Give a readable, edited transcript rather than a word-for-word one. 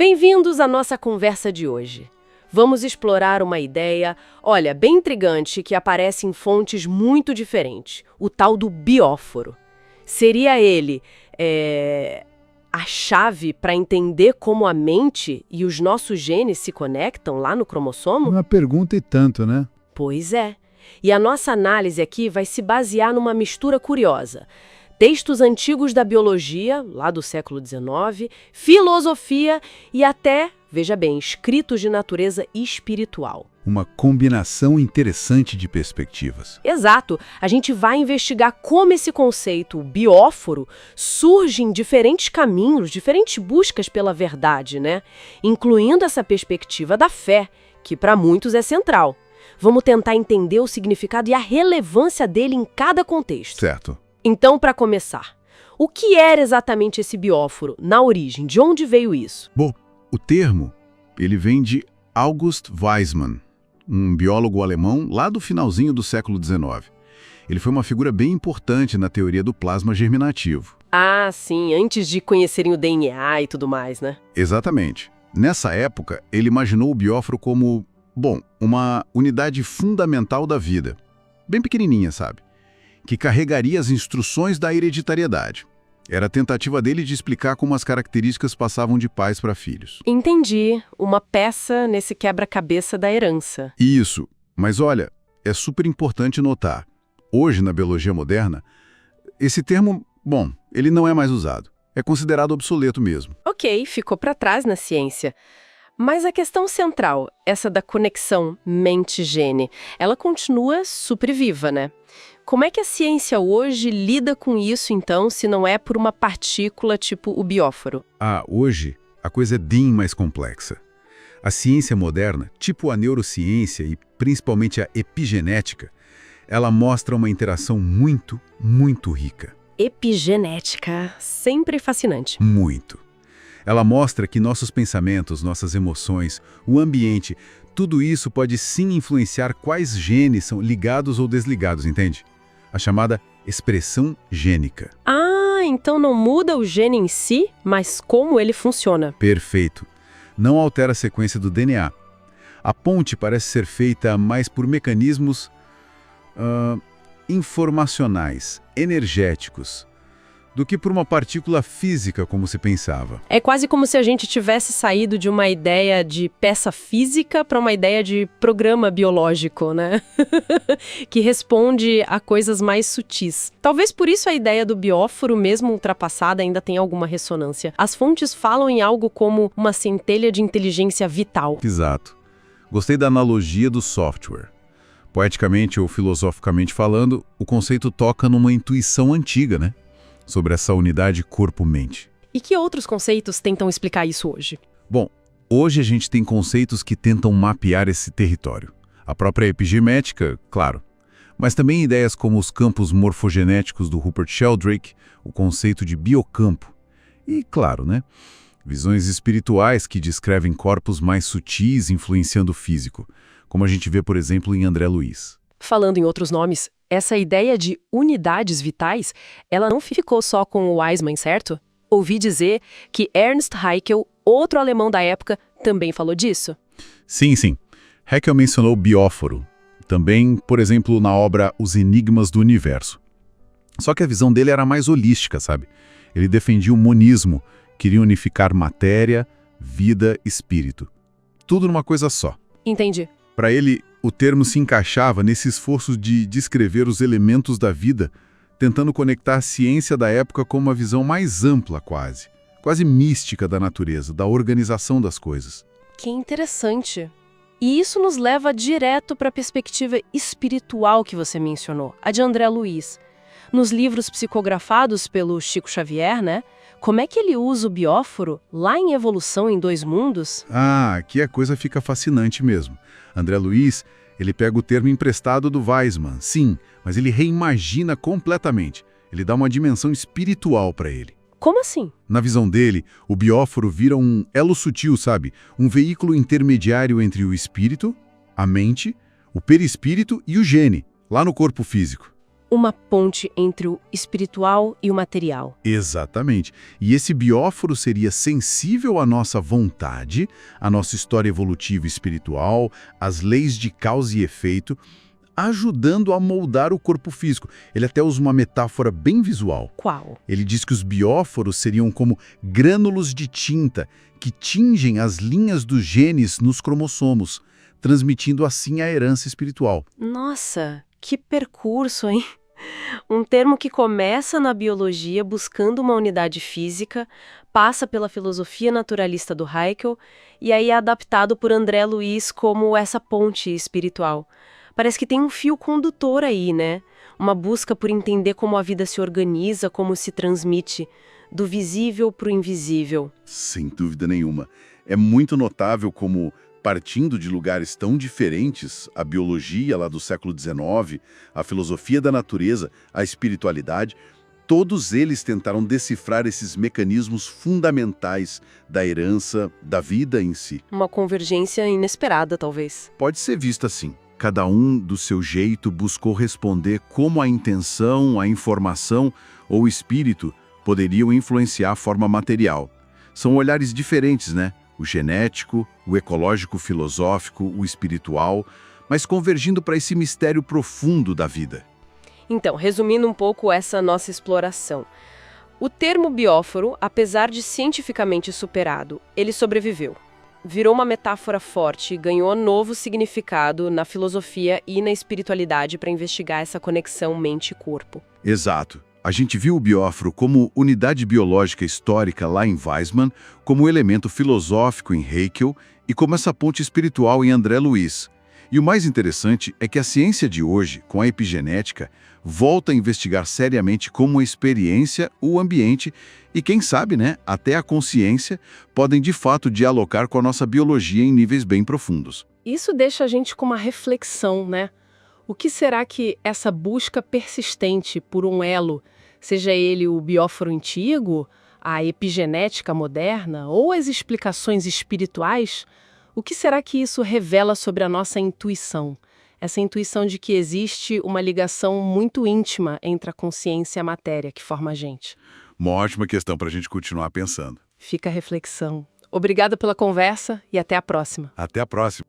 Bem-vindos à nossa conversa de hoje. Vamos explorar uma ideia, olha, bem intrigante, que aparece em fontes muito diferentes. O tal do bióforo. Seria ele, a chave para entender como a mente e os nossos genes se conectam lá no cromossomo? Uma pergunta e tanto, né? Pois é. E a nossa análise aqui vai se basear numa mistura curiosa. Textos antigos da biologia, lá do século XIX, filosofia e até, veja bem, escritos de natureza espiritual. Uma combinação interessante de perspectivas. Exato. A gente vai investigar como esse conceito, o bióforo, surge em diferentes caminhos, diferentes buscas pela verdade, né? Incluindo essa perspectiva da fé, que para muitos é central. Vamos tentar entender o significado e a relevância dele em cada contexto. Certo. Então, para começar, o que era exatamente esse bióforo na origem? De onde veio isso? Bom, o termo, ele vem de August Weismann, um biólogo alemão lá do finalzinho do século XIX. Ele foi uma figura bem importante na teoria do plasma germinativo. Ah, sim, antes de conhecerem o DNA e tudo mais, né? Exatamente. Nessa época, ele imaginou o bióforo como, uma unidade fundamental da vida. Bem pequenininha, sabe? Que carregaria as instruções da hereditariedade. Era a tentativa dele de explicar como as características passavam de pais para filhos. Entendi. Uma peça nesse quebra-cabeça da herança. Isso. Mas olha, é super importante notar. Hoje, na biologia moderna, esse termo, ele não é mais usado. É considerado obsoleto mesmo. Ok, ficou para trás na ciência. Mas a questão central, essa da conexão mente-gene, ela continua super viva, né? Como é que a ciência hoje lida com isso, então, se não é por uma partícula tipo o bióforo? Hoje, a coisa é bem mais complexa. A ciência moderna, tipo a neurociência e principalmente a epigenética, ela mostra uma interação muito, muito rica. Epigenética, sempre fascinante. Muito. Ela mostra que nossos pensamentos, nossas emoções, o ambiente, tudo isso pode sim influenciar quais genes são ligados ou desligados, entende? A chamada expressão gênica. Então não muda o gene em si, mas como ele funciona. Perfeito. Não altera a sequência do DNA. A ponte parece ser feita mais por mecanismos informacionais, energéticos, do que por uma partícula física, como se pensava. É quase como se a gente tivesse saído de uma ideia de peça física para uma ideia de programa biológico, né? Que responde a coisas mais sutis. Talvez por isso a ideia do bióforo, mesmo ultrapassada, ainda tenha alguma ressonância. As fontes falam em algo como uma centelha de inteligência vital. Exato. Gostei da analogia do software. Poeticamente ou filosoficamente falando, o conceito toca numa intuição antiga, né? Sobre essa unidade corpo-mente. E que outros conceitos tentam explicar isso hoje? Hoje a gente tem conceitos que tentam mapear esse território. A própria epigenética, claro. Mas também ideias como os campos morfogenéticos do Rupert Sheldrake, o conceito de biocampo. E, claro, visões espirituais que descrevem corpos mais sutis influenciando o físico, como a gente vê, por exemplo, em André Luiz. Falando em outros nomes, essa ideia de unidades vitais, ela não ficou só com o Weismann, certo? Ouvi dizer que Ernst Haeckel, outro alemão da época, também falou disso. Sim. Haeckel mencionou bióforo. Também, por exemplo, na obra Os Enigmas do Universo. Só que a visão dele era mais holística, sabe? Ele defendia o monismo, queria unificar matéria, vida, espírito. Tudo numa coisa só. Entendi. Para ele, o termo se encaixava nesse esforço de descrever os elementos da vida, tentando conectar a ciência da época com uma visão mais ampla quase mística da natureza, da organização das coisas. Que interessante. E isso nos leva direto para a perspectiva espiritual que você mencionou, a de André Luiz. Nos livros psicografados pelo Chico Xavier, como é que ele usa o bióforo lá em Evolução em Dois Mundos? Aqui a coisa fica fascinante mesmo. André Luiz, ele pega o termo emprestado do Weismann, sim, mas ele reimagina completamente. Ele dá uma dimensão espiritual para ele. Como assim? Na visão dele, o bióforo vira um elo sutil, sabe? Um veículo intermediário entre o espírito, a mente, o perispírito e o gene, lá no corpo físico. uma ponte entre o espiritual e o material. Exatamente. E esse bióforo seria sensível à nossa vontade, à nossa história evolutiva e espiritual, às leis de causa e efeito, ajudando a moldar o corpo físico. Ele até usa uma metáfora bem visual. Qual? Ele diz que os bióforos seriam como grânulos de tinta que tingem as linhas dos genes nos cromossomos, transmitindo assim a herança espiritual. Nossa, que percurso, hein? Um termo que começa na biologia buscando uma unidade física, passa pela filosofia naturalista do Haeckel e aí é adaptado por André Luiz como essa ponte espiritual. Parece que tem um fio condutor aí, né? Uma busca por entender como a vida se organiza, como se transmite, do visível para o invisível. Sem dúvida nenhuma. É muito notável como, partindo de lugares tão diferentes, a biologia lá do século XIX, a filosofia da natureza, a espiritualidade, todos eles tentaram decifrar esses mecanismos fundamentais da herança, da vida em si. Uma convergência inesperada, talvez. Pode ser visto assim. Cada um, do seu jeito, buscou responder como a intenção, a informação ou o espírito poderiam influenciar a forma material. São olhares diferentes, né? O genético, o ecológico-filosófico, o espiritual, mas convergindo para esse mistério profundo da vida. Então, resumindo um pouco essa nossa exploração. O termo bióforo, apesar de cientificamente superado, ele sobreviveu. Virou uma metáfora forte e ganhou novo significado na filosofia e na espiritualidade para investigar essa conexão mente-corpo. Exato. A gente viu o bióforo como unidade biológica histórica lá em Weismann, como elemento filosófico em Haeckel e como essa ponte espiritual em André Luiz. E o mais interessante é que a ciência de hoje, com a epigenética, volta a investigar seriamente como a experiência, o ambiente e, quem sabe, né, até a consciência, podem de fato dialogar com a nossa biologia em níveis bem profundos. Isso deixa a gente com uma reflexão, né? O que será que essa busca persistente por um elo, seja ele o bióforo antigo, a epigenética moderna ou as explicações espirituais, o que será que isso revela sobre a nossa intuição? Essa intuição de que existe uma ligação muito íntima entre a consciência e a matéria que forma a gente. Uma ótima questão para a gente continuar pensando. Fica a reflexão. Obrigada pela conversa e até a próxima. Até a próxima.